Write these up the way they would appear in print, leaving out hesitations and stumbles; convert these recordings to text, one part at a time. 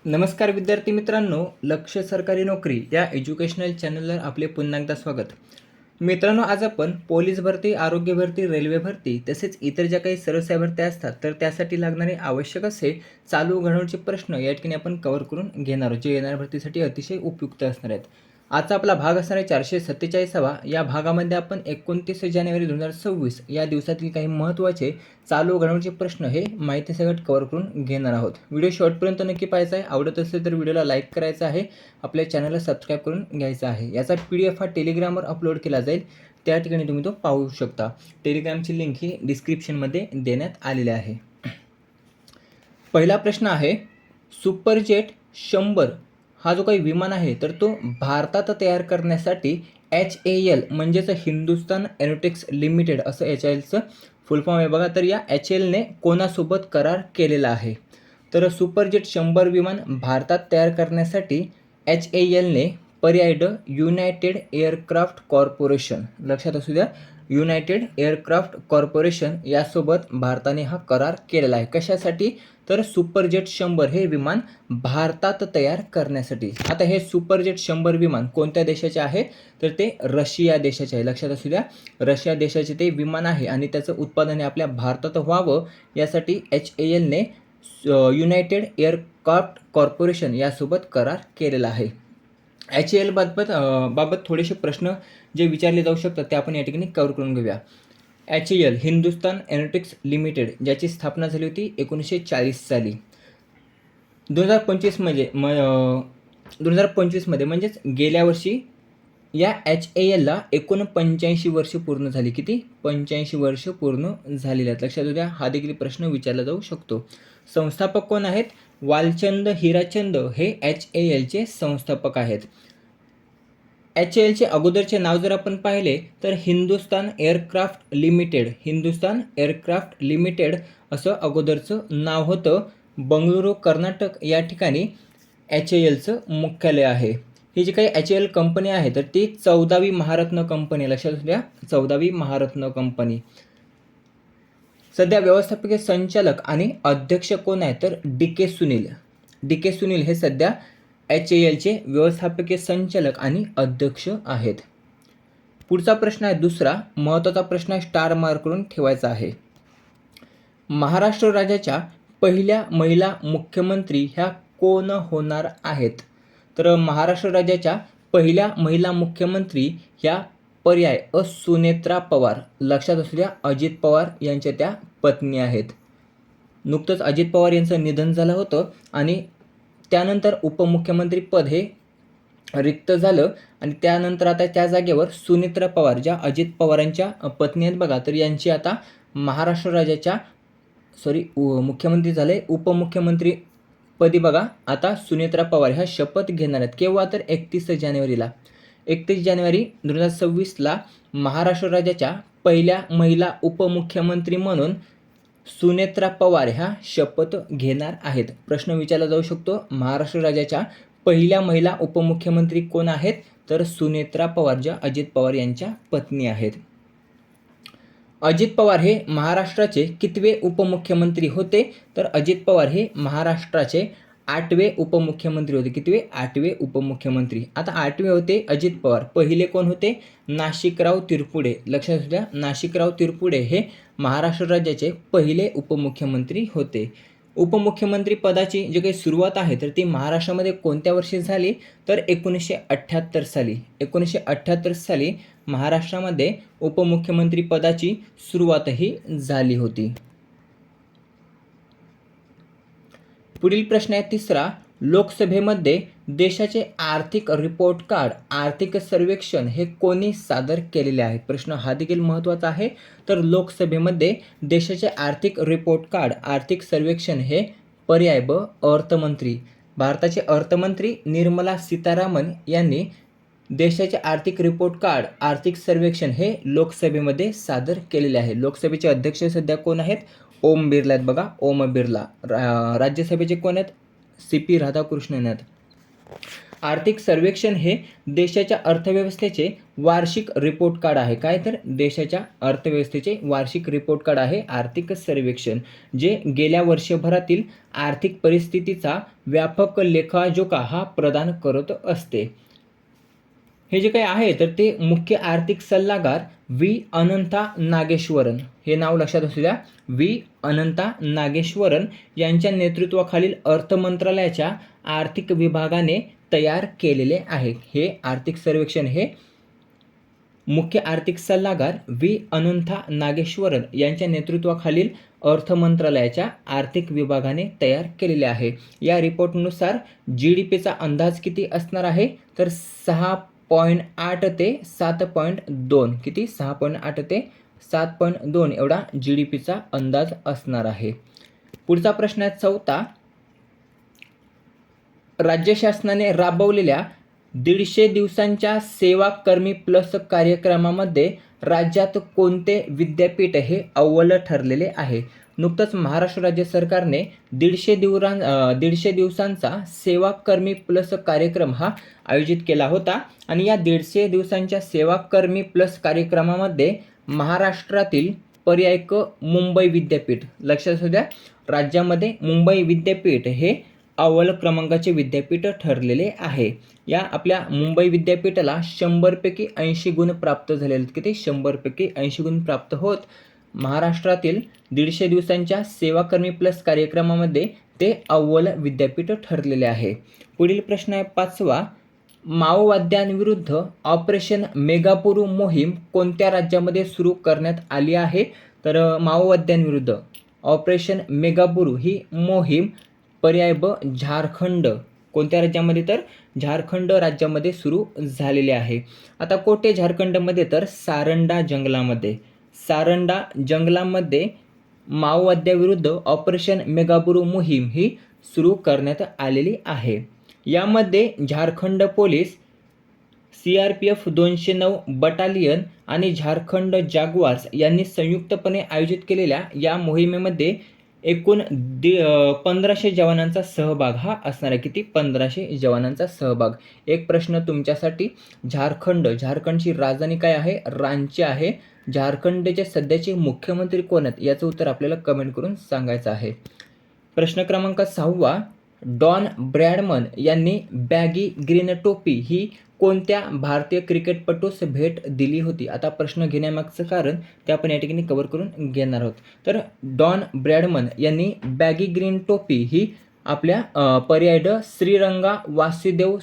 नमस्कार विद्यार्थी मित्रांनो, लक्ष सरकारी नोकरी या एज्युकेशनल चॅनलवर आपले पुन्हा एकदा स्वागत. मित्रांनो, आज आपण पोलीस भरती, आरोग्य भरती, रेल्वे भरती तसेच इतर ज्या काही सर्वसेवा भरत्या असतात तर त्यासाठी लागणारे आवश्यक असे चालू घडामोडीचे प्रश्न या ठिकाणी आपण कव्हर करून घेणार आहोत, जे येणाऱ्या भरतीसाठी अतिशय उपयुक्त असणार आहेत. आजचा आपला भाग असणार आहे 447वा. या भागामध्ये आपण 29 जानेवारी 2026 या दिवसातील काही महत्त्वाचे चालू घडामोडीचे प्रश्न हे माहितीसकट कव्हर करून घेणार आहोत. व्हिडिओ शेवटपर्यंत नक्की पाहायचा आहे. आवडत असेल तर व्हिडिओला लाईक करायचा आहे, आपल्या चॅनलला सबस्क्राईब करून घ्यायचा आहे. याचा PDF हा टेलिग्रामवर अपलोड केला जाईल, त्या ठिकाणी तुम्ही तो पाहू शकता. टेलिग्रामची लिंक ही डिस्क्रिप्शनमध्ये देण्यात आलेली आहे. पहिला प्रश्न आहे, सुपरजेट 100 हा जो काही विमान आहे तर तो भारतात तयार करण्यासाठी HAL म्हणजेच हिंदुस्तान एरोनॉटिक्स लिमिटेड असं HALचं फुल फॉर्म आहे बघा. तर या HALने कोणासोबत करार केलेला आहे? तर सुपरजेट 100 विमान भारतात तयार करण्यासाठी HALने पर्याय ड युनायटेड एअरक्राफ्ट कॉर्पोरेशन, लक्षात असू द्या, युनायटेड एअरक्राफ्ट कॉर्पोरेशन यासोबत भारताने हा करार केलेला आहे. कशासाठी? तर सुपरजेट 100 हे विमान भारतात तयार करण्यासाठी. आता हे सुपरजेट 100 विमान कोणत्या देशाचे आहे? तर ते रशिया देशाचे आहे. लक्षात असू द्या, रशिया देशाचे ते विमान आहे आणि त्याचं उत्पादन हे आपल्या भारतात व्हावं यासाठी HALने युनायटेड एअरक्राफ्ट कॉर्पोरेशन यासोबत करार केलेला आहे. HAL बाबत थोडेसे प्रश्न जे विचारले जाऊ शकतात ते आपण या ठिकाणी कव्हर करून घेऊया. HAL हिंदुस्तान एरोनॉटिक्स लिमिटेड, ज्याची स्थापना झाली होती 1940 साली. 2025 मध्ये म्हणजेच गेल्या वर्षी या HALला 49 वर्ष पूर्ण झाली. किती? 85 वर्ष पूर्ण झालेली आहेत. लक्षात द्या, हा देखील प्रश्न विचारला जाऊ शकतो. संस्थापक कोण आहेत? वालचंद हीराचंद हे HALचे संस्थापक आहेत. HALचे अगोदरचे नाव जर आपण पाहिले तर हिंदुस्तान एअरक्राफ्ट लिमिटेड असं अगोदरचं नाव होतं. बंगळुरू कर्नाटक या ठिकाणी HALचं मुख्यालय आहे. ही जी काही HAL कंपनी आहे तर ती 14वी महारत्न कंपनी, लक्षात द्या, 14वी महारत्न कंपनी. सध्या व्यवस्थापकीय संचालक आणि अध्यक्ष कोण आहे? तर DK सुनील हे सध्या HALचे व्यवस्थापकीय संचालक आणि अध्यक्ष आहेत. पुढचा प्रश्न आहे दुसरा महत्त्वाचा प्रश्न आहे, स्टार मार्क करून ठेवायचा आहे. महाराष्ट्र राज्याच्या पहिल्या महिला मुख्यमंत्री ह्या कोण होणार आहेत? तर महाराष्ट्र राज्याच्या पहिल्या महिला मुख्यमंत्री ह्या पर्याय सुनेत्रा पवार, लक्षात असू द्या, अजित पवार यांच्या त्या पत्नी आहेत. नुकतंच अजित पवार यांचं निधन झालं होतं आणि त्यानंतर उपमुख्यमंत्री पद हे रिक्त झालं आणि त्यानंतर आता त्या जागेवर सुनेत्रा पवार, ज्या अजित पवारांच्या पत्नी आहेत बघा, तर यांची आता महाराष्ट्र राज्याच्या मुख्यमंत्री झाले, उपमुख्यमंत्री पदी बघा आता सुनेत्रा पवार ह्या शपथ घेणार आहेत. केव्हा? तर 31 जानेवारी 2026ला महाराष्ट्र राज्याच्या पहिल्या महिला उपमुख्यमंत्री म्हणून सुनेत्रा पवार ह्या शपथ घेणार आहेत. प्रश्न विचारला जाऊ शकतो, महाराष्ट्र राज्याच्या पहिल्या महिला उपमुख्यमंत्री कोण आहेत? तर सुनेत्रा पवार, ज्या अजित पवार यांच्या पत्नी आहेत. अजित पवार हे महाराष्ट्राचे कितवे उपमुख्यमंत्री होते? तर अजित पवार हे महाराष्ट्राचे 8वे उपमुख्यमंत्री होते. कितवे? 8वे उपमुख्यमंत्री. आता 8वे होते अजित पवार. पहिले कोण होते? नाशिकराव तिरपुडे, लक्षात असू द्या, नाशिकराव तिरपुडे हे महाराष्ट्र राज्याचे पहिले उपमुख्यमंत्री होते. उपमुख्यमंत्री पदाची जी काही सुरुवात आहे तर ती महाराष्ट्रामध्ये कोणत्या वर्षी झाली? तर 1978 साली महाराष्ट्रामध्ये उपमुख्यमंत्री पदाची सुरुवातही झाली होती. पुढील प्रश्न आहे तिसरा, लोकसभेमध्ये देशाचे आर्थिक रिपोर्ट कार्ड, आर्थिक सर्वेक्षण हे कोणी सादर केलेले आहे? प्रश्न हा देखील महत्त्वाचा आहे. तर लोकसभेमध्ये देशाचे आर्थिक रिपोर्ट कार्ड, आर्थिक सर्वेक्षण हे पर्याय ब अर्थमंत्री, भारताचे अर्थमंत्री निर्मला सीतारामन यांनी देशाचे आर्थिक रिपोर्ट कार्ड, आर्थिक सर्वेक्षण हे लोकसभेमध्ये सादर केलेले आहे. लोकसभेचे अध्यक्ष सध्या कोण आहेत? ओम बिर्ला आहेत बघा, ओम बिर्ला. राज्यसभेचे कोण आहेत? CP राधाकृष्णन आहेत. आर्थिक सर्वेक्षण हे देशाच्या अर्थव्यवस्थेचे वार्षिक रिपोर्ट कार्ड आहे. काय तर देशाच्या अर्थव्यवस्थेचे वार्षिक रिपोर्ट कार्ड आहे आर्थिक सर्वेक्षण, जे गेल्या वर्षभरातील आर्थिक परिस्थितीचा व्यापक लेखाजोखा हा प्रदान करत असते. हे जे काही आहे तर ते मुख्य आर्थिक सल्लागार व्ही अनंता नागेश्वरन, हे नाव लक्षात असू द्या, व्ही अनंता नागेश्वरन यांच्या नेतृत्वाखालील अर्थ मंत्रालयाच्या आर्थिक विभागाने तयार केलेले आहे. हे आर्थिक सर्वेक्षण हे मुख्य आर्थिक सल्लागार व्ही अनंता नागेश्वरन यांच्या नेतृत्वाखालील अर्थ मंत्रालयाच्या आर्थिक विभागाने तयार केलेले आहे. या रिपोर्टनुसार GDPचा अंदाज किती असणार आहे तर 6.8 ते 7.2, किती 6.8 ते 7.2 एवढा GDPचा अंदाज असणार आहे. पुढचा प्रश्न आहे 4. राज्य शासनाने राबवलेल्या 150 दिवसांच्या सेवा कर्मी प्लस कार्यक्रमामध्ये राज्यात कोणते विद्यापीठ हे अव्वल ठरलेले आहे? नुकतंच महाराष्ट्र राज्य सरकारने 150 दिवसांचा सेवा कर्मी प्लस कार्यक्रम हा आयोजित केला होता आणि या 150 दिवसांच्या सेवा कर्मी प्लस कार्यक्रमामध्ये महाराष्ट्रातील पर्याय क मुंबई विद्यापीठ, लक्षात असू द्या, राज्यामध्ये मुंबई विद्यापीठ हे अव्वल क्रमांकाचे विद्यापीठ ठरलेले आहे. या आपल्या मुंबई विद्यापीठाला 100 पैकी 80 गुण प्राप्त झालेले. किती 100 पैकी 80 गुण प्राप्त होत महाराष्ट्रातील 150 दिवसांच्या सेवाकर्मी प्लस कार्यक्रमामध्ये ते अव्वल विद्यापीठ ठरलेले आहे. पुढील प्रश्न आहे 5वा. माओवाद्यांविरुद्ध ऑपरेशन मेगापुरू मोहीम कोणत्या राज्यामध्ये सुरू करण्यात आली आहे? तर माओवाद्यांविरुद्ध ऑपरेशन मेगापुरू ही मोहीम पर्याय ब झारखंड, कोणत्या राज्यामध्ये तर झारखंड राज्यामध्ये सुरू झालेले आहे. आता कोठे झारखंडमध्ये तर सारंडा जंगलामध्ये, सारंडा जंगलामध्ये माओवाद्याविरुद्ध ऑपरेशन मेगापुरू मोहीम ही सुरू करण्यात आलेली आहे. यामध्ये झारखंड पोलीस, CRPF 209 बटालियन आणि झारखंड जाग्वार्स यांनी संयुक्तपणे आयोजित केलेल्या या मोहिमेमध्ये एकूण 1500 जवानांचा सहभाग हा असणार आहे. किती 1500 जवानांचा सहभाग. एक प्रश्न तुमच्यासाठी, झारखंडची राजधानी काय आहे? रांची आहे. झारखंडचे सध्याचे मुख्यमंत्री कोण आहेत याचं उत्तर आपल्याला कमेंट करून सांगायचं आहे. प्रश्न क्रमांक 6वा. डॉन ब्रॅडमन यांनी बॅगी ग्रीन टोपी ही कोणत्या भारतीय क्रिकेटपटूस भेट दिली होती? आता प्रश्न घेण्यामागचं कारण ते आपण या ठिकाणी कव्हर करून घेणार आहोत. तर डॉन ब्रॅडमन यांनी बॅगी ग्रीन टोपी ही आपल्या पर्याय ड श्रीरंगा वासुदेव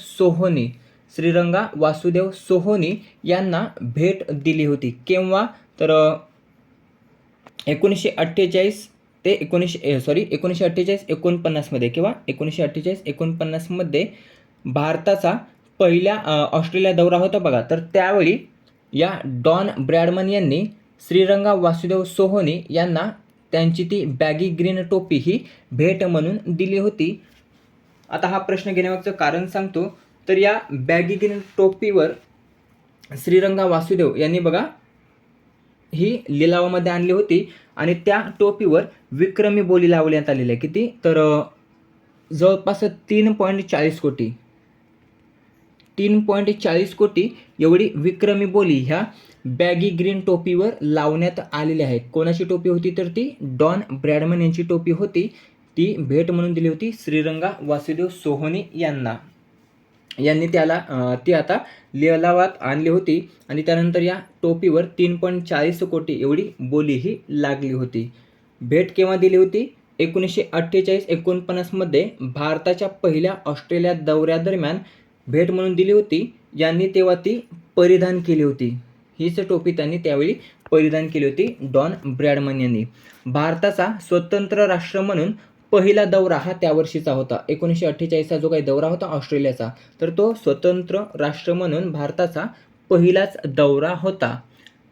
सोहोनी यांना भेट दिली होती. केव्हा? तर 1948-49 मध्ये किंवा 1948-49 मध्ये भारताचा पहिला ऑस्ट्रेलिया दौरा होता बघा. तर त्यावेळी या डॉन ब्रॅडमन यांनी श्रीरंगा वासुदेव सोहोनी यांना त्यांची ती बॅगी ग्रीन टोपी ही भेट म्हणून दिली होती. आता हा प्रश्न घेण्यामागचं कारण सांगतो. तर या बॅगी ग्रीन टोपीवर श्रीरंगा वासुदेव यांनी बघा ही लिलावामध्ये आणली होती आणि त्या टोपीवर विक्रमी बोली लावण्यात आलेली आहे. किती? तर जवळपास 3.40 कोटी एवढी विक्रमी बोली ह्या बॅगी ग्रीन टोपीवर लावण्यात आलेली आहे. कोणाची टोपी होती? तर ती डॉन ब्रॅडमन यांची टोपी होती. ती भेट म्हणून दिली होती श्रीरंगा वासुदेव सोहोनी यांना. यांनी ती आता लिलावात आणली होती आणि त्यानंतर या टोपीवर 3.40 कोटी एवढी बोली ही लागली होती. भेट केव्हा दिली होती? 1948-49 मध्ये भारताच्या पहिल्या ऑस्ट्रेलिया दौऱ्यादरम्यान भेट म्हणून दिली होती. यांनी तेव्हा ती परिधान केली होती. हीच टोपी त्यांनी त्यावेळी परिधान केली होती डॉन ब्रॅडमन यांनी. भारताचा स्वतंत्र राष्ट्र म्हणून पहिला दौरा हा त्या वर्षीचा होता. 1948चा जो काही दौरा होता ऑस्ट्रेलियाचा, तर तो स्वतंत्र राष्ट्र म्हणून भारताचा पहिलाच दौरा होता.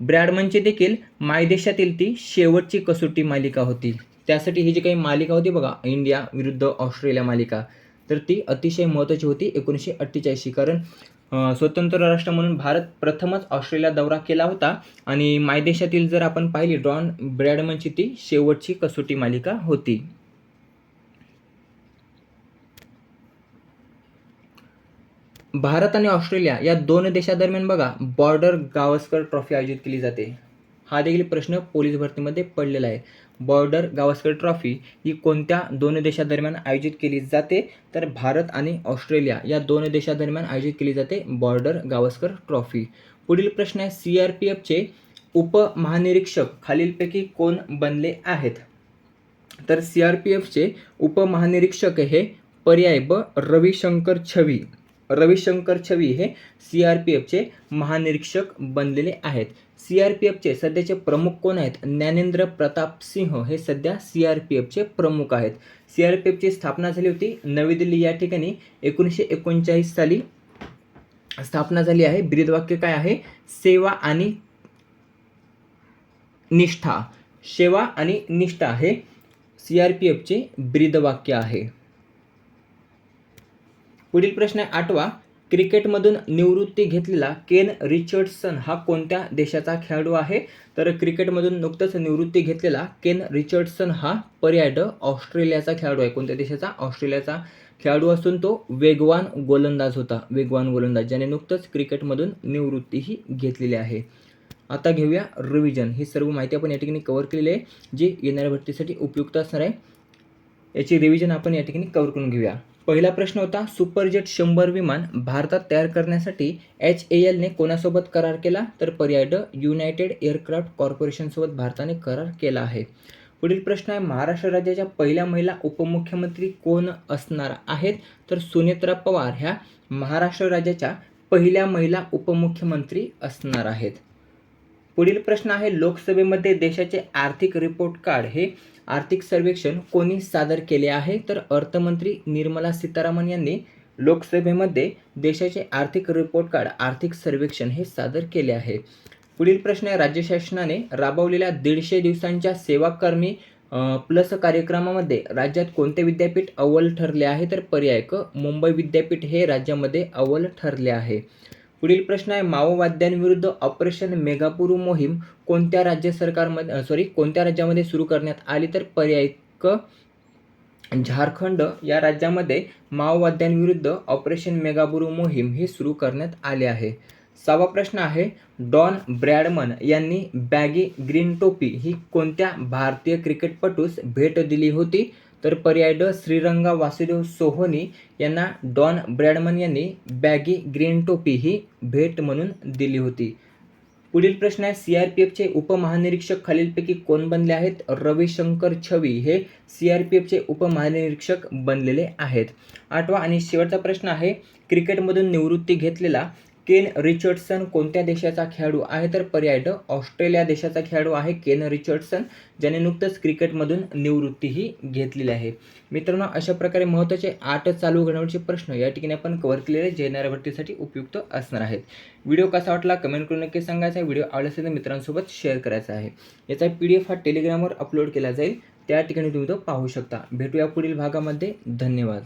ब्रॅडमनची देखील मायदेशातील ती शेवटची कसोटी मालिका होती. त्यासाठी ही जी काही मालिका होती बघा, इंडिया विरुद्ध ऑस्ट्रेलिया मालिका, तर ती अतिशय महत्त्वाची होती 1948ची. कारण स्वतंत्र राष्ट्र म्हणून भारत प्रथमच ऑस्ट्रेलिया दौरा केला होता आणि मायदेशातील जर आपण पाहिली डॉन ब्रॅडमनची ती शेवटची कसोटी मालिका होती. भारत आणि ऑस्ट्रेलिया या दोन देशादरम्यान बघा बॉर्डर गावस्कर ट्रॉफी आयोजित केली जाते. हा देखील प्रश्न पोलीस भरतीमध्ये पडलेला आहे. बॉर्डर गावस्कर ट्रॉफी ही कोणत्या दोन देशादरम्यान आयोजित केली जाते? तर भारत आणि ऑस्ट्रेलिया या दोन देशादरम्यान आयोजित केली जाते बॉर्डर गावस्कर ट्रॉफी. पुढील प्रश्न आहे, CRPFचे उपमहानिरीक्षक खालीलपैकी कोण बनले आहेत? तर CRPFचे उपमहानिरीक्षक हे पर्याय ब रविशंकर छवी. रविशंकर छवी हे CRPFचे महानिरीक्षक बनलेले आहेत. CRPFचे सध्याचे प्रमुख कोण आहेत? ज्ञानेंद्र प्रताप सिंह हे सध्या CRPFचे प्रमुख आहेत. CRPFची स्थापना झाली होती नवी दिल्ली या ठिकाणी 1939 साली स्थापना झाली आहे. ब्रीदवाक्य काय आहे? सेवा आणि निष्ठा. सेवा आणि निष्ठा हे CRPFचे ब्रीदवाक्य आहे. पुढील प्रश्न आहे 8वा, क्रिकेटमधून निवृत्ती घेतलेला केन रिचर्डसन हा कोणत्या देशाचा खेळाडू आहे? तर क्रिकेटमधून नुकतंच निवृत्ती घेतलेला केन रिचर्डसन हा पर्याय ड ऑस्ट्रेलियाचा खेळाडू आहे. कोणत्या देशाचा? ऑस्ट्रेलियाचा खेळाडू असून तो वेगवान गोलंदाज होता. वेगवान गोलंदाज ज्याने नुकतंच क्रिकेटमधून निवृत्तीही घेतलेली आहे. आता घेऊया रिव्हिजन. ही सर्व माहिती आपण या ठिकाणी कव्हर केलेली आहे जी येणाऱ्या भरतीसाठी उपयुक्त असणार आहे. याची रिव्हिजन आपण या ठिकाणी कव्हर करून घेऊया. पहिला प्रश्न होता, सुपरजेट 100 विमान भारतात तयार करण्यासाठी HALने कोणासोबत करार केला? तर पर्याय ड युनायटेड एअरक्राफ्ट कॉर्पोरेशनसोबत भारताने करार केला आहे. पुढील प्रश्न आहे, महाराष्ट्र राज्याच्या पहिल्या महिला उपमुख्यमंत्री कोण असणार आहेत? तर सुनेत्रा पवार ह्या महाराष्ट्र राज्याच्या पहिल्या महिला उपमुख्यमंत्री असणार आहेत. पुढील प्रश्न आहे, लोकसभेमध्ये देशाचे आर्थिक रिपोर्ट कार्ड हे आर्थिक सर्वेक्षण कोणी सादर केले आहे? तर अर्थमंत्री निर्मला सीतारामन यांनी लोकसभेमध्ये देशाचे आर्थिक रिपोर्ट कार्ड आर्थिक सर्वेक्षण हे सादर केले आहे. पुढील प्रश्न आहे, राज्य शासनाने राबवलेल्या 150 दिवसांच्या सेवाकर्मी प्लस कार्यक्रमामध्ये राज्यात कोणते विद्यापीठ अव्वल ठरले आहे? तर पर्याय क मुंबई विद्यापीठ हे राज्यामध्ये अव्वल ठरले आहे. पुढील प्रश्न आहे, माओवाद्यांविरुद्ध ऑपरेशन मेघापूर मोहीम कोणत्या राज्यामध्ये सुरू करण्यात आली? तर पर्याय क झारखंड या राज्यामध्ये माओवाद्यांविरुद्ध ऑपरेशन मेघाबुरू मोहीम ही सुरू करण्यात आली आहे. 6वा प्रश्न आहे, डॉन ब्रॅडमन यांनी बॅगी ग्रीन टोपी ही कोणत्या भारतीय क्रिकेटपटूस भेट दिली होती? तर पर्याय ड श्रीरंगा वासुदेव सोहोनी यांना डॉन ब्रॅडमन यांनी बॅगी ग्रीन टोपी ही भेट म्हणून दिली होती. पुढील प्रश्न आहे, CRPFचे उपमहानिरीक्षक खालीलपैकी कोण बनले आहेत? रविशंकर छवी हे CRPFचे उपमहानिरीक्षक बनलेले आहेत. 8वा आणि शेवटचा प्रश्न आहे, क्रिकेटमधून निवृत्ती घेतलेला केन रिचर्डसन कोणत्या देशाचा खेळाडू आहे? तर पर्याय ड ऑस्ट्रेलिया देशाचा खेळाडू आहे केन रिचर्डसन, ज्याने नुकतंच क्रिकेटमधून निवृत्तीही घेतलेली आहे. मित्रांनो, अशा प्रकारे महत्त्वाचे 8 चालू घडामोडीचे प्रश्न या ठिकाणी आपण कव्हर केलेले जे येणाऱ्या भरतीसाठी उपयुक्त असणार आहेत. व्हिडिओ कसा वाटला कमेंट करून नक्की सांगायचा आहे. व्हिडिओ आवडला असेल तर मित्रांसोबत शेअर करायचा आहे. याचा PDF हा टेलिग्रामवर अपलोड केला जाईल, त्या ठिकाणी तुम्ही तो पाहू शकता. भेटूया पुढील भागामध्ये. धन्यवाद.